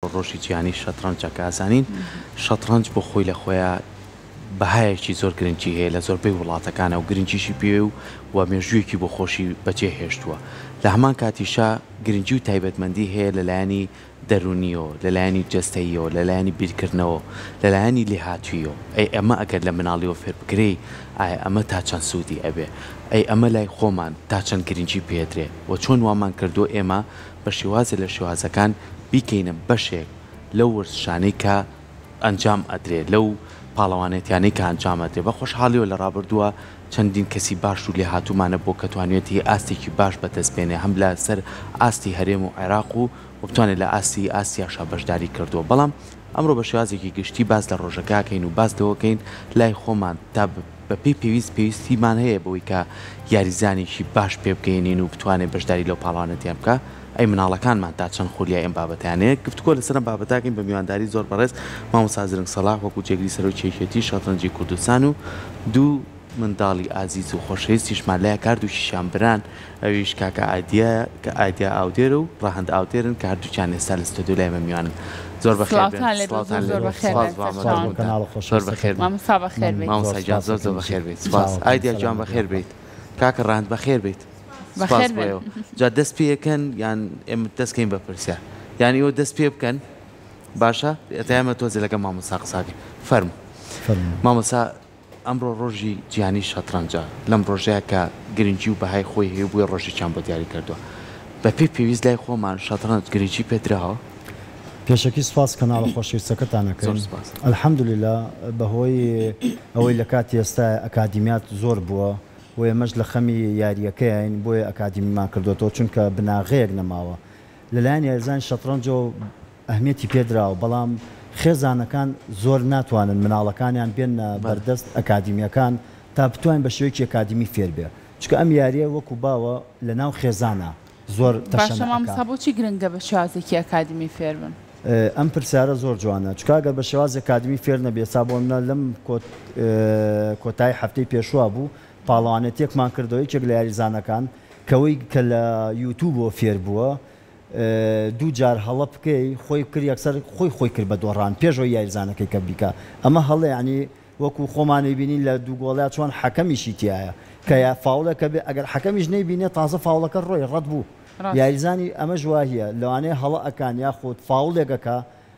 ڕۆژی جیهانی شەترەنجەکە ئازانین شەترەنج بۆ خۆی لە خۆیان بەهایەکی زۆر گرنگی هەیە لە زۆربەی وڵاتەکانە و گرنگیشی پێ و مێژوویەکی بۆ خۆشی بەجێ هێشتووە لە هەمان کاتیشا گرنگی و تایبەتمەندی هەیە لەلایەنی دەرونیەوە لەلایەنی جەستەییەوە لەلایەنی بیرکردنەوە لەلایەنی لێهاتوویەوە ئەی ئەمە ئەگەر لە مناڵیەوە فێر بکرێ ئایا ئەمە تا چەند سوودی ئەبێ ئەی ئەمە لای خۆمان تا چەند گرنگی پێدرێ و چۆن وامان کردو ئێمە بە شێوازە لە شێوازەکان بیکەینە بەشێک لەو وەرزشانەی کە ئەنجام ئەدرێ لەو پاڵەوانێتیانەی کە ئەنجام ئەدرێ بە خۆشحاڵیەوە لە ڕابردووە چەندین کەسی باش و لێ هاتوومانە بۆ کە توانێتی ئاستێکی باش بەدەستبێنێ هەم لە سەر ئاستی هەرێم و عێراق و بتوانێت لە ئاستی ئاسیاشا بەشداری کردووە بەڵام ئەمڕۆ بە شێوازێکی گشتی باز لە ڕۆژەکەکەین و باز دەوەکەین لای خۆمان تا بەپی پێویستیمان هەیە بەوەی کە یاریزانێکی باش پێ بکەینین و بتوانێت بەشداری لەو پاڵانەتیان بکە ئەی مناڵەکانمان تا چەند خولیای ئەم بابەتیانەیە گفتگۆ لەسەر بابەتاکەین بە میوانداری زۆر بەڕێز مامۆستا زرنگ سەلاح وەکو جێگری سەرۆکیەتی شەترەنجی کوردستان و دوو منداڵی ئازیز و خۆشەویستیشمان لای کار دووشیشان بران ئەویش کاکە ئایدیا ئاودێر و ڕاهەند ئاودێرن کە هەردووچیان ئێستا لە ستۆدیۆ لای ئێمە میوانن زۆر بەخێر مامۆستا گیان زۆر بەخێر بێت سپاس ئایدیا گیان بەخێر بێت کاکە ڕاهەند بەخێر بێت سپاس بۆیەوە جا دەست پێەکەن یان ئێمە دەستکەین بە پرسیار یانی ئەوە دەست پێ بکەن باشە ئێمە تۆزێ لەگە مامۆستا قساکەین فەرموو مامۆستا ئەمڕۆ ڕۆژی جیهانی شەترەنجە لەم ڕۆژەیە کە گرنگی و بەهای خۆی هەیە بووی ڕۆژێکیان بۆ دیاری کردووە بە پێویست لای خۆمان شەترەنج گرنگی پێدراوە پێشەکی سپاس کەناڵە خۆشەویستەکەتانەکەین ئەلحەمدوللیلا بەهۆی ئەوەی لە کاتی ئێستا ئەکادیمیات زۆر بووە و ئێمەش لە خەمی یاریەکەیین بۆیە ئەکادیمیمان کردوێتەوە چونکە بناغەیەک نەماوە لەلایەن یاریزانی شەترەنج و ئەهمیەتی پێدراوە بەڵام خێزانەکان زۆر ناتوانن مناڵەکانیان بێنە بەردەست ئەکادیمیەکان تا بتوانین بە شێوەیەکی ئەکادیمی فێر بێ چکە ئەم یاریە وەکو باوە لە ناو خێزانە زۆر باشە بۆچی گرنگە بە شێوازێکی ئەکادیمی فێر بن ئەم پرسیارە زۆر جوانە چکاگەر بە شێواز ئەکادیمی فێر نەبێ سا بۆ منە لەم کۆتایی هەفتەی پێشوە بوو پاڵەوانێتێکمان کردەوە یەکێک لە یاریزانەکان کەوەی کە لە یوتیوبەوە فێر بووە دوو جار هەڵە بکەی خۆی کرد یەکسەر خۆی کرد بە دۆڕان پێشەوەی یاریزانەکەی کە بیکە ئەمە هەڵێ ینی وەکو خۆمانی بینین لە دوو گۆڵیا چۆن حەکەمیشی تایە کە یا فاولەکە بێ ئەگەر حەکەمیش نەیبینێت تازە فاولەکە ڕۆی ڕەت بوو یاریزانی ئەمە ژواهیە لەوانەیە هەڵە ئەکان یاخود فاولێکەکە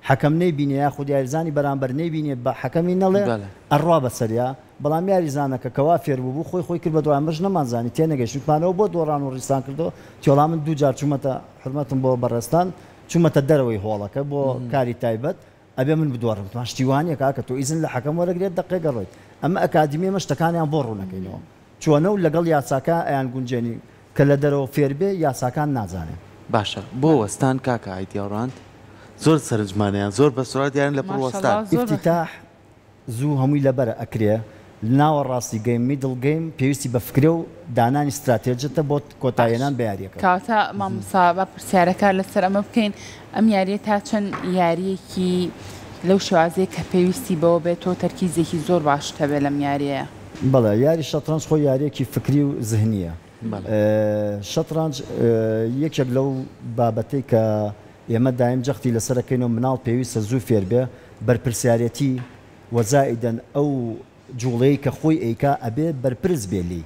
حەکەم نەیبینێ یاخود یاریزانی بەرامبەر نەیبینێت بە حەکەمی نەڵێ ئەڕوا بەسەریا بەڵام یاریزانەکە کەوا فێر بوو خۆی کرد بە دوای مەژ نەمانزانی تێنەگەشتمانەوە بۆ دۆڕان و ڕیستان کردەوە تێڵا من دوو جار چوومەتە حرمەتم بۆ بەڕێستان چوومەتە دەرەوەی هۆڵەکە بۆ کاری تایبەت ئەبێ من بدۆڕم ماشتیوانە کاکە تۆ ئیزن لە حەکەم وەرەگرێت دقیقە ڕۆیت ئەمە ئەکادیمی ئێمە شتەکانیان بۆ ڕوونەکەینەوە چۆنە و لەگەڵ یاساکە ئەیان گونجێنی کە لە دەرەوە فێر بێ یاساکان نازانێت باشە بۆ وەستان کاکە ئایدیاڕاند زۆر سەرنجمانیان زۆر بە سرعت دیارن لە پڕوەستان ئیفتتاح زوو هەمووی لەبەرە ئەکرێ ناوە ڕاستی گەیم میدڵ گەیم پێویستی بە فکرێ و دانانی استراتێژێتە بۆ کۆتاییێنان بە یاریەکە کاتە مامۆستا بە پرسیارەکە لەسەر ئەمە بکەین ئەم یاریە تا چەند یاریەکی لەو شوازەیە کە پێویستی بەوە بێت تۆ تەرکیزێکی زۆر باشتە بێ لەم یاریەیە بەڵێ یاری شەترەنج خۆی یاریەکی فکری و زهنیە شەترەنج یەکێک لەو بابەتەی کە ئێمە دایم جەختی لەسەرەکەین و مناڵ پێویستە زوو فێر بێ بەرپرسیارەتی وەزائیدەن ئەو جوڵەیە کە خۆی ئەیکا ئەبێ بەرپرس بێلی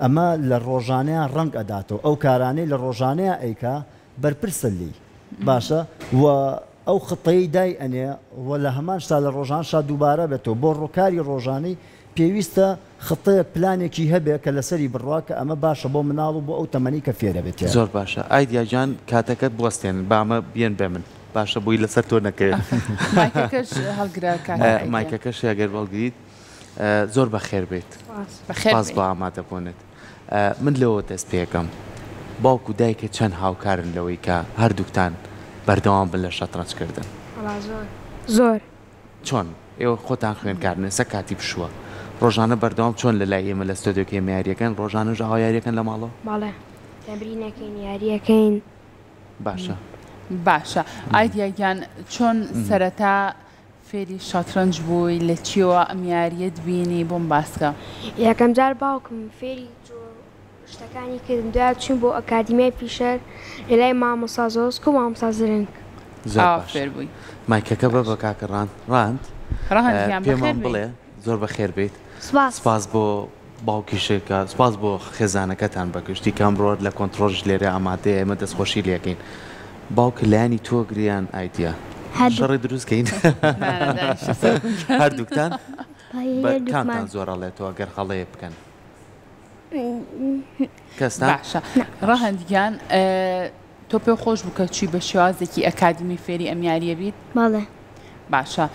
ئەمە لە ڕۆژانەیە ڕەنگ ئەداتەوە ئەو کارانەی لە ڕۆژانەیە ئەیکا بەرپرسە لی باشە و ئەو خطەی دای ئەنێ و لە هەمان شتا لە ڕۆژانشا دووبارە بێتەوە بۆ ڕووکاری ڕۆژانەی پێویستە خطەیە پلانێکی هەبێ کە لەسەری بڕوا کە ئەمە باشە بۆ مناڵ و بۆ ئەو تەمەنی کە فێرە بێت زۆر باشە ئایدیاجان کاتەکەت بوەستێن بامە بیان بێ من باشە بووی لەسەر تۆ نەکەوێت مایکەکەش ئەگەر بەڵگریت زۆر بەخێر بێت باس بە ئامادە بوونێت من لەوە دەست پێەکەم باوکو دایکە چەند هاوکارن لەوەی کە هەردووکتان بەردەوام بن لە شەترەنجکردن زۆر چۆن ئێوە خۆتان خوێنکارن ئێستا کاتی پشووە ڕۆژانە بەردەوام چۆن لە لای ئێمە لە ستۆدیۆکە ئێمە یاریەکەن ڕۆژانەش ئاوا یاریەکەن لە ماڵەوە باڵێ تەمرینەکەین یاریەکەین باشە ئایدیاگیان چۆن سەرەتا فێری شەترەنج بووی لە چیەوە ئەم یاریە بینی بۆم باسکە یەکەم جار باوکم فێری شتەکانی کردم دوای چوون بۆ ئەکادیمیای پیشەر لە لای مامۆستا زۆسک و مامۆستا زرنگ زۆر باش فێر بووی مایکەکە بە بە کاکە ڕاند ڕەهەندیان پێمان بڵێ زۆر بەخێر بێت سپاس بۆ باوکیشێکە سپاس بۆ خێزانەکەتان بەگشتی کامڕۆر لە کۆنتترۆژ لێرە ئامادەیە ئێمە دەستخۆشی لەکەین باوکە لایانی تۆ گریان ئایتیا شەڕی دروستکەین هەردووکتان کامتان زۆرەڵێتەوە گەر خەڵەیە بکەن کەستا باشە ڕەهەندیان تۆ پێ خۆش بکە چی بە شێوازێکی ئەکادمی فێری ئەمیاریە بیت باڵێ باشە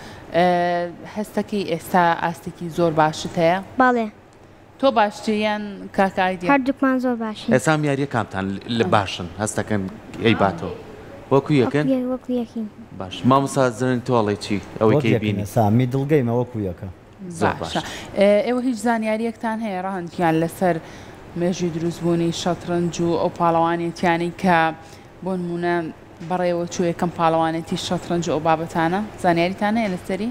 هەستەکەی ئێستا ئاستێکی زۆر باشت هەیە باڵێ تۆ باشتریان کاکایدی هەردووکمان زۆر باشین ئێستا یاریە کامتان لە باشن هەستەکەن ئەی باتەوە وەکو یەکەن وەکو یەکین باش مامۆستا زرن تۆڵی چی ئەوەی کەیبینی سامی دڵگەیمە وەکو یەکە باشە ئێوە هیچ زانیاریەکتان هەیە ڕەهەندیان لەسەر مێژوی دروستبوونی شەترەنج و ئەو پاڵەوانێتیانی کە بۆ نمونە بەڕێوە چوو یەکەم پاڵەوانێتی شەترەنج ئەو بابەتانە زانیاریتان هەیە لەسەری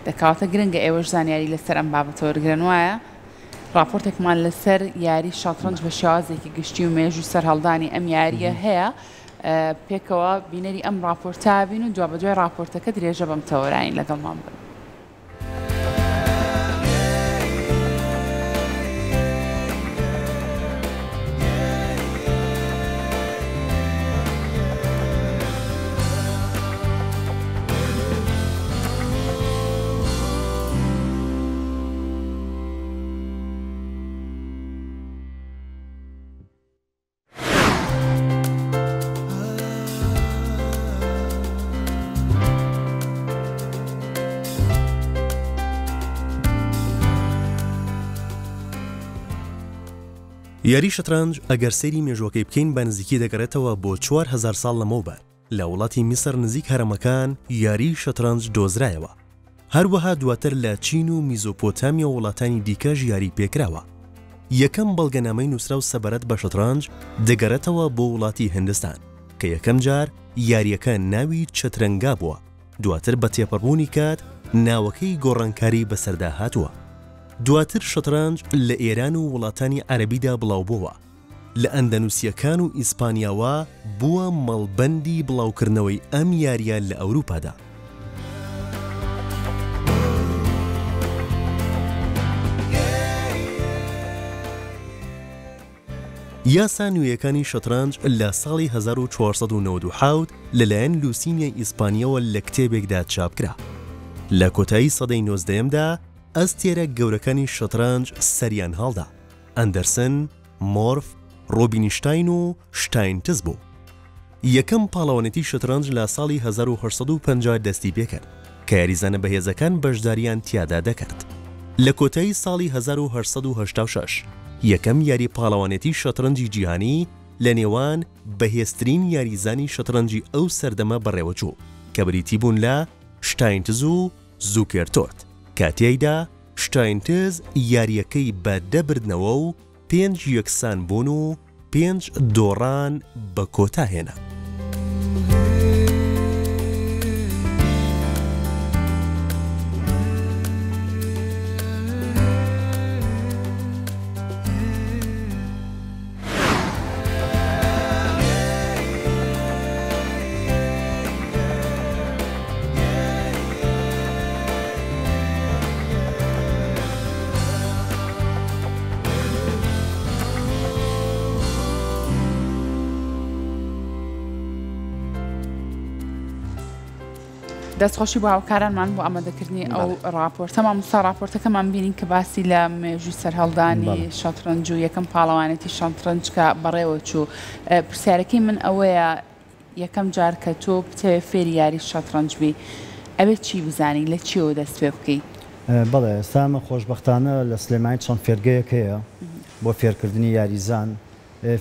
دەکاتە گرنگە ئێوەش زانیاری لەسەر ئەم بابەتەوە وەرگرن وایە راپۆرتێکمان لەسەر یاری شەترەنج بە شێوازێکی گشتی و مێژوی سەرهەڵدانی ئەم یاریە هەیە پێکەوە بینەری ئەم راپۆرتا بین و دوا بە دوای راپۆرتەکە درێژە بەم تەوەراین لەگەڵمان بن. یاری شەترەنج ئەگەر سەیری مێژوەکەی بکەین بە نزیکی دەگەڕێتەوە بۆ 4000 ساڵ لەمەوبەر لە وڵاتی میسر نزیک هەرەمەکان یاری شەترەنج دۆزرایەوە هەروەها دواتر لە چین و میزۆپۆتامیا و وڵاتانی دیکەش یاری پێکراوە یەکەم بەڵگەنامەی نووسرا و سەبارەت بە شەترەنج دەگەڕێتەوە بۆ وڵاتی هیندستان کە یەکەم جار یاریەکە ناوی چەترەنگا بووە دواتر بە تێپەڕبوونی کات ناوەکەی گۆڕانکاری بەسەردا هاتووە دواتر شەترەنج لە ئێران و وڵاتانی عەرەبیدا بڵاو بووە لە ئەندەنوسیەکان و ئیسپانیاوە بووە مەڵبەندی بڵاوکردنەوەی ئەم یاریە لە ئەوروپادا یاسا نوێیەکانی شەترەنج لە ساڵی 1497 لەلایەن لوسینیای ئیسپانیەوە لە کتێبێکدا چاپکرا لە کۆتایی سەدەی 19دا ئەستێرە گەورەکانی شەترەنج سەریان هەڵدا ئەندەرسن، مۆرف، ڕۆبینشتاین و شتاینتز بوو یەکەم پاڵەوانێتی شەترەنج لە ساڵی 1950 دەستی پێکرد کە یاریزانە بەهێزەکان بەشداریان تیادا دەکرد لە کۆتایی ساڵی 1986 یەکەم یاری پاڵەوانێتی شەترەنجی جیهانی لە نێوان بەهێزترین یاریزانی شەترەنجی ئەو سەردەمە بەڕێوەچوو کە بریتی بوون لە شتاینتز و زوکێرتۆرت کاتیایدا شتاینتز یاریەکەی بە دەبردنەوە و 5 یەکسان بوون و 5 دۆڕان بە کۆتا هێنا دەستخۆشی بۆ هاوکارانمان بۆ ئامادەکردنی ئەو راپۆرتەمان موستا راپۆرتەکەمان بینین کە باسی لە مێژووی سەرهەڵدانی شەترەنج و یەکەم پاڵەوانێتی شەترەنج کە بەڕێوە چوو پرسیارەکەی من ئەوەیە یەکەم جار کە تۆ بتەوێت فێری یاری شەترەنج بی ئەوێت چی بزانی لە چیەوە دەست پێ بکەیت بەڵێ ئێستامە خۆشبەختانە لە سلێمانی چەند فێرگەیەک هەیە بۆ فێرکردنی یاریزان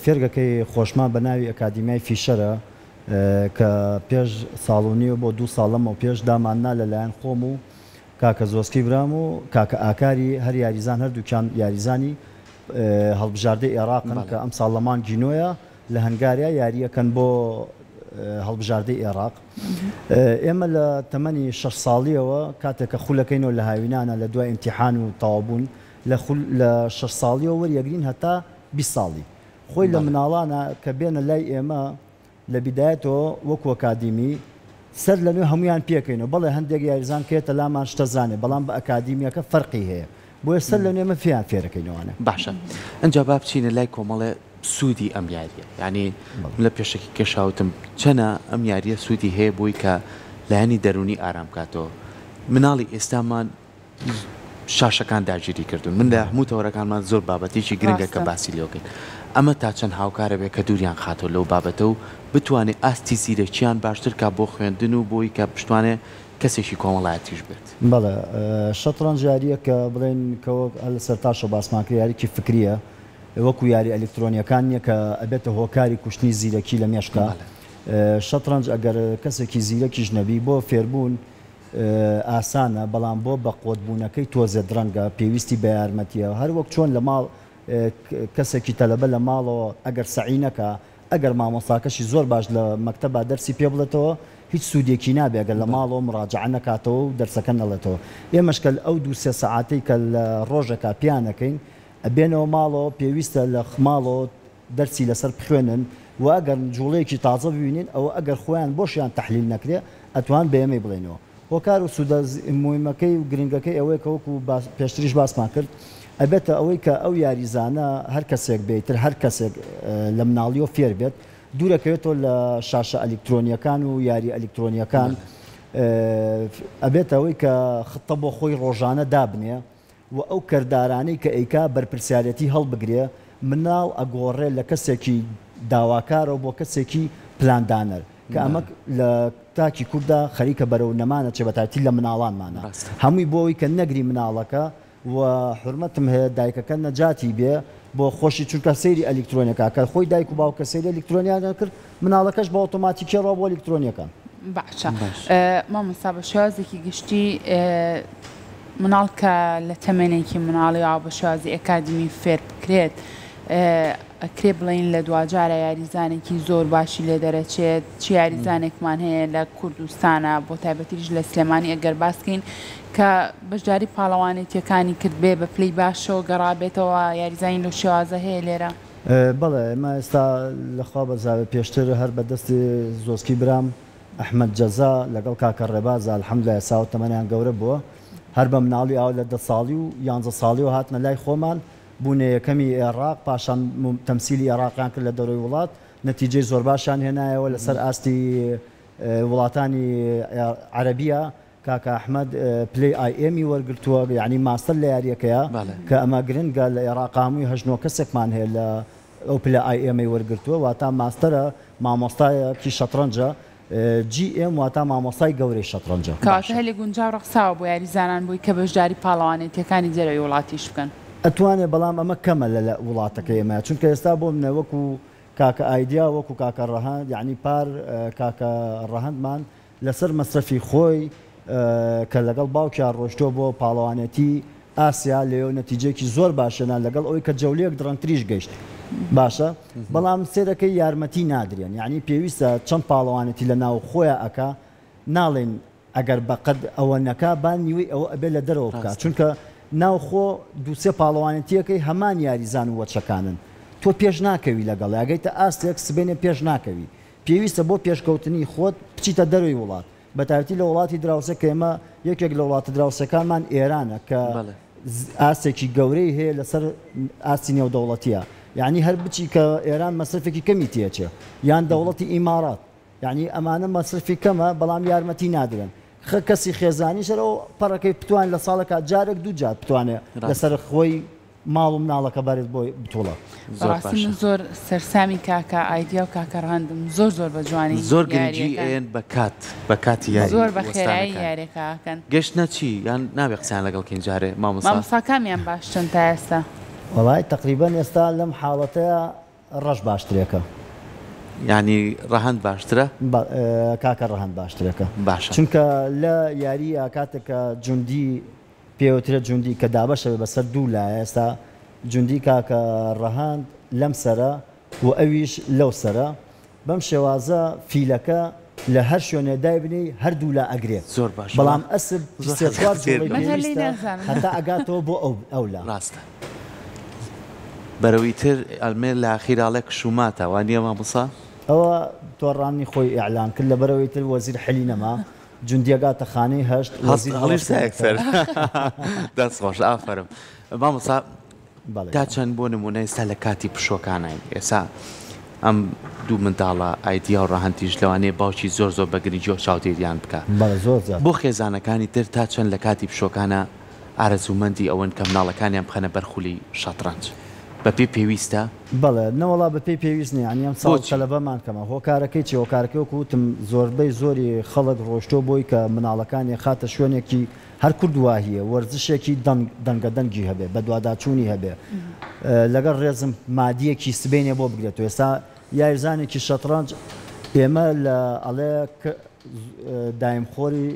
فێرگەکەی خۆشمان بە ناوی ئەکادیمیای فیشەرە کە پێش ساڵونی و بۆ 2 ساڵەمە و پێش داماننا لەلایەن خۆم و کاکە زۆسکی برام و کاکە ئاکاری هەر یاریزان هەردووکیان یاریزانی هەڵبژاردەی عێراقن کە ئەم ساڵەمان جینۆیە لە هەنگاریا یاریەکەن بۆ هەڵبژاردەی عێراق ئێمە لە تەمەنی 6 ساڵیەوە کاتێک کە خولەکەینەوە لە هاوینانە لە دوای ئیمتیحان و تەوابوون لە 6 ساڵیەوە وەریەگرین هەتا 20 ساڵی خۆی لە مناڵانە کە بێنە لای ئێمە لە بیدایەتەوە وەکو ئەکادیمی سەر لە نوێ هەمویان پێکەینەوە بەڵێ هەندێک یاریزان کێتە لامان شتەزانێ بەڵام بە ئەکادیمیەکە فەرقی هەیە بۆیە سەر لە نوێمە فیان فێرەکەینەوەوانە باشە ئەجا با بچینە لای کۆمەڵێ سوودی ئەم یاریە یعنی لە پێشێکی کێشاوتم چەنە ئەم یاریە سوودی هەیە بۆی کە لایەنی دەرونی ئارام کاتەوە مناڵی ئێستامان شاشەکان داگیری کردوون من لە هەموو تەوەرەکانمان زۆر بابەتێکی گرنگە کە باسی لێوکەین ئەمە تا چەند هاوکارە بێ کە دووریان خاتەوە لەو بابەتە و بتوانێت ئاستی زیرەکیان باشتر کا بۆ خوێندن و بۆی کە پشتوانێ کەسێکی کۆمەڵایەتیش بێت بەڵێ شەترەنج یاریە کە بڵێن کەوە لە سەرتاشە باسمان کرد یاریکی فکریە وەکو یاری ئەلکترۆنیەکان نیە کە ئەبێتە هۆکاری کوشتنی زیرەکی لە مێشکە شەترەنج ئەگەر کەسێکی زیرەکیش نەبی بۆ فێربوون ئاسانە بەڵام بۆ بە قۆتبوونەکەی تۆزێ درەنگە پێویستی بە یارمەتیە هەر وەک چۆن لە ماڵ کەسێکی تەلەبە لە ماڵەوە ئەگەر سەعینەکە ئەگەر مامۆستاکەشی زۆر باش لە مەکتەبا دەرسی پێ بڵێتەوە هیچ سوودێکی نابێ ئەگەر لە ماڵەوە مراجعە نەکاتەوە و دەرسەکە نەڵێتەوە ئێمەشکە ئەو 2-3 سەعاتەی کە لە ڕۆژێکا پیانەکەین ئەبێنەوە ماڵەوە پێویستە لە خماڵەوە دەرسی لەسەر بخوێنن و ئەگەر جوڵەیەکی تازە ببینین ئەوە ئەگەر خۆیان بۆشیان تەحلیل نەکرێ ئەتوان بە ئێمەی بڵێنەوە هۆکار و سوودە مهمەکەی و گرنگەکەی ئەوەیە کە وەکو پێشتریش باسمان کرد ئەبێتە ئەوەی کە ئەو یاریزانە هەر کەسێک بێتتر هەر کەسێک لە مناڵیەوە فێر بێت دوورەکەوێتەوە لە شاشە ئەلکترۆنیەکان و یاری ئەلکترۆنیەکان ئەبێت ئەوەی کە خطە بۆ خۆی ڕۆژانە دابنێ و ئەو کەردارانەی کە ئەیکا بەرپرسیارەتی هەڵبگرێ مناڵ ئەگۆڕێ لە کەسێکی داواکارەوە بۆ کەسێکی پلاندانەر کە ئەمە لە تاکی کووردا خەریکە بەرەو نەمانە چێبەتاتی لە مناڵانمانە هەمووی بۆەوەی کە نەگری مناڵەکە و حرمەتم هەیە دایکەکە نەجاتی بێ بۆ خۆشی چونکە سەیری ئەلکترۆنیەکە کە خۆی دایک و باوکە سەیری ئەلکترۆنیان کرد مناڵەکەش بە ئۆتۆماتیکی ڕۆ بۆ ئەلکترۆنیەکان باشە مامۆستا بە شێوازێکی گشتی مناڵ کە لە تەمەێنێکی مناڵی و بە شێوازی ئەکادمی فێر بکرێت ئەکرێ بڵین لە دوجارە یاریزانێکی زۆر باشی لێ دەرەچێت چی یاریزانێکمان هەیە لە کوردستانە بۆ تایبەتیش لە سلێمانی ئەگەر باسکەین کە بەشداری پاڵەوانێتیەکانی کرد بێ بە پلەی باشەوە گەڕابێتەوە یاریزانی لەو شێوازە هەیە لێرە بەڵێ ئێمە ئێستا لەخوا بەزاوێ پێشتر هەر بەدەستی زۆسکی برام ئەحمەد جەزا لەگەڵ کاکە ڕێباز الحەمدولایە ساوە تەمەنیان گەورە بووە هەر بە مناڵی ئاو لە 10 ساڵی و 11 ساڵی و هاتنە لای خۆمان بوونە یەکەمی عێراق پاشان تەمسیلی عێراقیان کرد لە دەرەوەی وڵات نەتیجەی زۆر باشیان هێنایەوە لەسەر ئاستی وڵاتانی عەرەبیە کاکە ئەحمەد پلەی ئایئێمی وەرگرتووە یعنی ماستەر لە یاریەکەیە کە ئەمە گرنگە لە عێراق هەمووی 8 کەسێکمان هەیە لە ئەو پلە ئایئێمی وەرگرتووە واتە ماستەرە مامۆستایەکی شەترەنجە GM واتە مامۆستای گەورەی شەترەنجە کاتە هەلێ گونجاو ڕەخساوە بۆ یاریزانان بووی کە بەشداری پاڵەوانێتیەکانی جەرەوەی وڵاتیش بکەن ئەتوانێت بەڵام ئەمە کەمە لە وڵاتەکە ئێمە چونکە ئێستا بۆ منە وەکو کاکە ئایدیا وەکو کاکە ڕەهەند یعنی پار کاکە ڕەهەندمان لەسەر مەسرەفی خۆی کە لەگەڵ باوکیان ڕۆشتۆ بۆ پاڵەوانێتی ئاسیا لێو نەتیجێکی زۆر باشەنا لەگەڵ ئەوەی کە جەولەیەک درەنگتریش گەیشت باشە بەڵام سێرەکەی یارمەتی نادرێن یعنی پێویستە چەند پاڵەوانێتی لە ناو خۆیان ئەکا ناڵێن ئەگەر بەقەد ئەوە نەکا با نیوەی ئەوە ئەبێ لە دەرەوە بکات چونکە ناوخۆ 2-3 پاڵەوانێتیەکەی هەمان یاریزان و وەچەکانن تۆ پێش ناکەوی لەگەڵ ئەگەیتە ئاستێک سبێنێ پێش ناکەوی پێویستە بۆ پێشکەوتنی خۆت بچیتە دەروی وڵات بە تایبەتی لە وڵاتی دراوسە کە ئێمە یەکێک لە وڵاتە دراوسەکانمان ئێرانە کە ئاستێکی گەورەی هەیە لەسەر ئاستی نێودەوڵەتیە یعنی هەر بچی کە ئێران مەسرفێکی کەمی تێچێ یان دەوڵەتی ئیمارات یعنی ئەمانە مەسرفی کەمە بەڵام یارمەتی نادرن کەسی خێزانی شەرەوە پەڕەکەی بتوان لە ساڵێکا جارێک دوو جار بتوانێت لەسەر خۆی ماڵ و مناڵەکە بارێت بۆی بتوڵە ڕاستی من زۆر سەرسامی کاکە ئایدیا و کاکە ڕەهەندم زۆر بە جوانی زۆر گرنگی ئێن بە کاتی یاری زۆر بە خێرایی یاریەکەکەن گەشتە چی یان نابێ قسەیان لەگەڵ جارێ مامۆستا کامیان باشترن تا ئێستا وڵای تقریبان ئێستا لەم حاڵەتەیە ڕەش باشترێکە ینی ڕەهەند باشترە کاکە ڕەهەند باشترەکە باشە چونکە لە یاریە کاتێکە جوندی پێوترە جوندی کە دابەشە بەسەر دوو لایە ئێستا جوندی کاکە ڕەهەند لەم سەرە و ئەویش لەو سەرە بەم شێوازە فیلەکە لە هەر شوێنێ دایبنی هەردوو لا ئەگرێت زۆر باش بەڵام ئەسب هەتا ئەگاتەوە بۆ ئەو لا ڕاستە بەرەوەی تر ئەلمێ لە ئاخیراڵێک شوماتە وانە مامۆستا ئەوە تۆڕانی خۆی ئیعلان کرد لە بەرەوەی تر وەزیر حەلی نەما جوندیەگاتە خانەی هەشت هەڵیسەکسەر دەست خۆش ئافرم مامۆستا تا چەند بۆ نمونە ئێستا لە کاتی پشۆکانین ئێستا ئەم دوو منداڵە ئایدیا و ڕاهەنتیش لەوانەیە باوکی زۆر بە گرنگی چاودێریان بکات بۆ خێزانەکانی تر تا چەند لە کاتی پشۆکانە ئارەزومەندی ئەوەن کە مناڵەکانیان بخەنە بەرخولی شەترەنج بە پێی پێویستە؟ بەڵێ نەوەڵا بە پێی پێویست نیە ئەنیان ساڵ تەلەبەمان کەمە هۆکارەکەی چی هۆکارەکەی وەکو وتم زۆربەی زۆری خەڵک ڕۆشتۆ بۆی کە مناڵەکانی خاتە شوێنێکی هەر کوردواهیە وەرزشێکی دەنگەدەنگی هەبێ بە دوواداچوونی هەبێ لەگەڵ ڕێزم مادیەکی سبینێ بۆ بگرێتەوە ئێستا یاریزانێکی شەترەنج ئێمە لە ئەڵێ دایمخۆری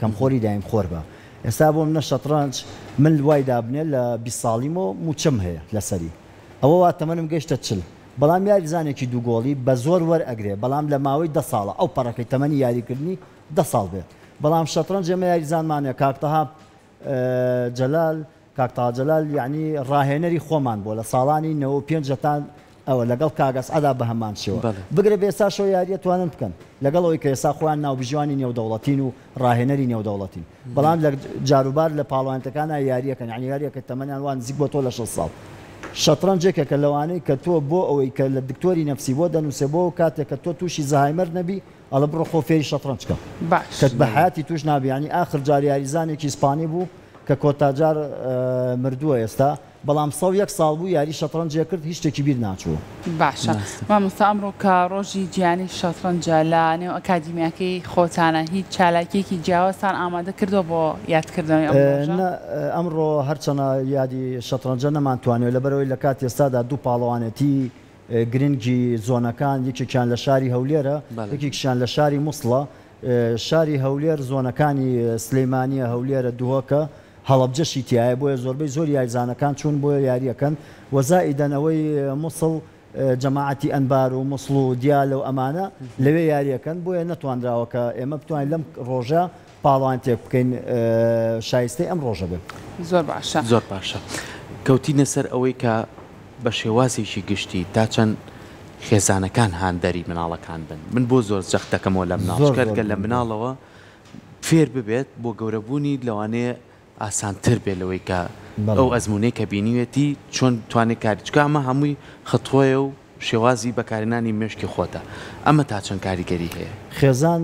کەمخۆری دایمخۆر بە ئێستا بۆ منە شەترەنج من وای دابنێ لە 20 ساڵیمەوە موچەم هەیە لەسەری ئەوە واتەمەنم گەیشتە چل بەڵام یاریزانێکی دووگۆڵی بە زۆر وەرئەگرێ بەڵام لە ماوەی 10 ساڵە ئەو پەڕەکەی تەمەنی یاریکردنی 10 ساڵ بێت بەڵام شەترەنج ئێمە یاریزانمانە کاکتەها جەلال یعنی ڕاهێنەری خۆمان بۆ لە ساڵانی 95 جەتان ئەوە لەگەڵ کاگەس ئەدا بە هەمان شێوە بگرێ بێستا شۆ یاریە توانن بکەن لەگەڵ ئەوەی کە ئێستا خۆیان ناوبژوانی نێودەوڵەتین و ڕاهێنەری نێودەوڵەتین بەڵام لە جاروبار لە پاڵەوانەکانە یاریەکەن یعنی یاریەکە تەمەنیان وان نزیک بۆ تۆ لە 6 ساڵ شەترەنجێکە کە لەوانەی کە تۆ بۆ ئەوەی کە لە دکتۆری نەفسی بۆ دەنووسێ بۆ کاتێک کە تۆ تووشی زەهایمەر نەبی ئەڵە بڕۆ خۆ فێری شەترەنج کە کە بە حیاتی توش نابی ینی ئاخر جار یاریزانێکی ئیسپانی بوو کە کۆتاجار مردووە ئێستا بەڵام 101 ساڵ بوو یاری شەترەنجێ کرد هیچ شتێکی بیر ناچوو باشە مامۆستا ئەمڕۆ کە ڕۆژی گیانی شەترەنجە لە نێو ئەکادیمیاکەی خۆتانە هیچ چالاکیەکی جیاوازتان ئامادە کردو بۆ یادکردنەوەی ئەمڕۆ هەرچەنە یادی شەترەنجە نەمانتوانێت لەبەرەوەی لە کاتی ئێستادا دوو پاڵەوانێتی گرنگی زۆنەکان یەکێکیان لە شاری هەولێرە یەکێکیان لە شاری مووسڵە شاری هەولێر زۆنەکانی سلەیمانیە هەولێرە دووەکە هەڵەبجەشی تایە بۆیە زۆربەی زۆر یاریزانەکان چوون بۆ یاریەکەن وەزائیدەنەوەی مووسڵ جەماعەتی ئەنبار و مووسڵ و دیالە و ئەمانە لەوێ یاریەکەن بۆیە نەتوانراوە کە ئێمە بتوانین لەم ڕۆژە پاڵەوان تێک بکەین شایستەی ئەم ڕۆژە بێت زۆر باشە زۆر باشە کەوتینە سەر ئەوەی کە بە شێوازێکی گشتی تا چەند خێزانەکان هاندەری مناڵەکان بن من بۆ زۆر جەخت دەکەمەوە لە مناڵکەرگە لە مناڵەوە فێر ببێت بۆ گەورەبوونی لەوانەیە ئاسانتر بێ لەوەی کە ئەو ئەزمونەی کە بینیوێتی چۆن توانێت کاریچکە ئەمە هەمووی خەتۆیە و شێوازی بەکارێنانی مێشکی خۆتە ئەمە تا چەند کاریگەری هەیە خێزان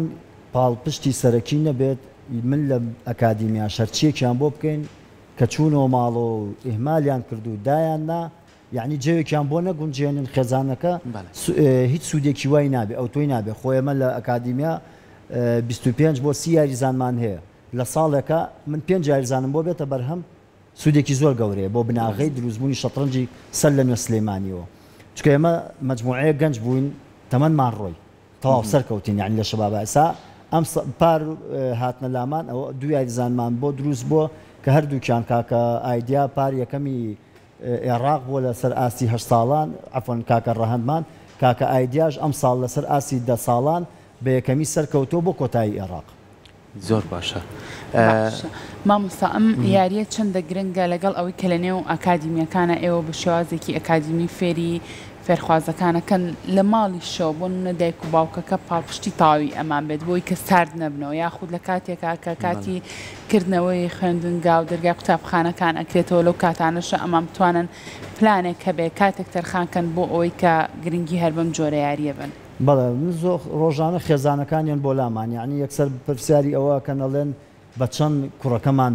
پاڵپشتی سەرەکی نەبێت من لە ئەکادیمیا شەرچیەکیان بۆ بکەین کە چوونەوە ماڵۆ و ئیهمالیان کرد و دایان نا یعنی جێوێکیان بۆ نەگونجێنن خێزانەکە هیچ سوودێکی وای نابێ ئەو تۆی نابێ خۆیمە لە ئەکادیمیا 25 بۆ 30 یاریزانمان هەیە لە ساڵێکە من 5 یاریزانم بۆ بێتە بەرهەم سوودێکی زۆر گەورەیە بۆ بناغی دروستبوونی شەترەنجی سەر لە نوێ سلەیمانیەوە چکە ئێمە مەجموعەیە گەنج بووین تەمەنمان ڕۆی تەواو سەرکەوتین یعنی لە شەبابە ئێستا ئەم پار هاتنە لامان ئەوە دوو یاریزانمان بۆ دروست بووە کە هەردووکیان کاکە ئایدیا پار یەکەمی عێراق بۆ لەسەر ئاسی 8 ساڵان عەفوەن کاکە ڕەهەندمان کاکە ئایدیاش ئەم ساڵ لەسەر ئاسی 10 ساڵان بە یەکەمی سەرکەوتۆ بۆ کۆتایی عێراق زۆر باشە مامۆستا ئەم یاریە چەندە گرنگە لەگەڵ ئەوەی کە لە نێو ئەکادیمیەکانە ئێوە بە شێوازێکی ئەکادیمی فێری فێرخوازەکانەکەن لە ماڵی شەو بۆ نمونە دایک و باوکەکە پاڵپشتی تاوی ئەمان بێت بۆی کە سارد نەبنەوە یاخود لە کاتێکا کە کاتی کردنەوەی خوێندنگا و دەرگای قوتابخانەکان ئەکرێتەوە لەو کاتانەشە ئەمان بتوانن پلانێک هەبێ کاتێک تەرخانکەن بۆ ئەوەی کە گرنگی هەر بەم جۆرە یاریە بن بەڵێ من زۆر ڕۆژانە خێزانەکانیان بۆ لامان یعنی یەکسەر پرسیاری ئەوە کە نەڵێن بە چەند کوڕەکەمان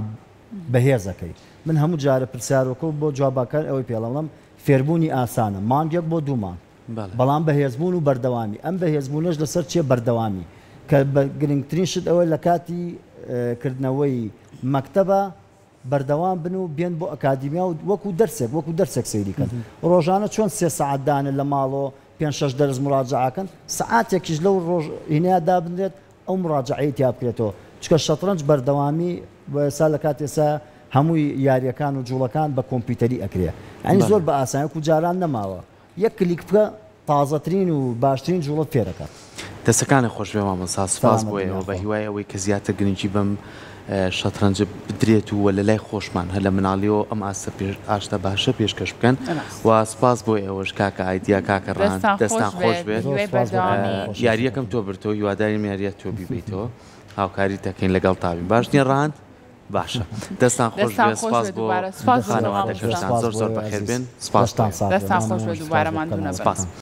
بەهێزەکەی من هەموو جارە پرسیارۆکە بۆ جواباکان ئەوەی پێڵەڵم فێربوونی ئاسانە مانگێک بۆ 2 مانگ بەڵام بەهێزبوون و بەردەوامی ئەم بەهێزبوونەش لەسەر چیە بەردەوامی کە بە گرنگترین شت ئەوە لە کاتی کردنەوەی مەکتەبە بەردەوام بن و بێن بۆ ئەکادیمیا و وەکو دەرسێک سەیریکەن ڕۆژانە چۆن 3 سەعات دانن لە ماڵەوە 5-6 دەرس مراجعەکەن سەعاتێکیش لەو ڕۆژ هینەیەدا بنرێت ئەو مراجعەی تیا بکرێتەوە چکە شەترەنج بەردەوامی ئێستا لە کات ئێستا هەمووی یاریەکان و جوڵەکان بە کۆمپیوتەری ئەکرێ ئەنی زۆر بە ئاسانیەک و جاران نەماوە یەک کلیک بکە تازەترین و باشترین جوڵە فێرەکە دەستەکانی خۆش بێ مامۆستا سپاس بۆ ئێوە بە هیوای ئەوەی کە زیاتر گرنگی بەم شەترەنج بدرێت و لە لای خۆشمان هە لە مناڵیەوە ئەم ئاشتا باشە پێشکەش بکەن و سپاس بۆ ئێوەش کاکە ئایدیا کاکە ڕان دەستان خۆش بێت یاریەکەم تۆ برتەوە هیواداریم یاریە تۆ بیبیتەوە هاوکاری دەکەین لەگەڵ تاوین باش نییە ڕاند باشە دەستان خۆش بێت سپاس بۆ خانەوادەکەشتان زۆر زۆر بەخێر بێن سپاس دەستان خۆش بێت دووبارەمان دوو نەبێت.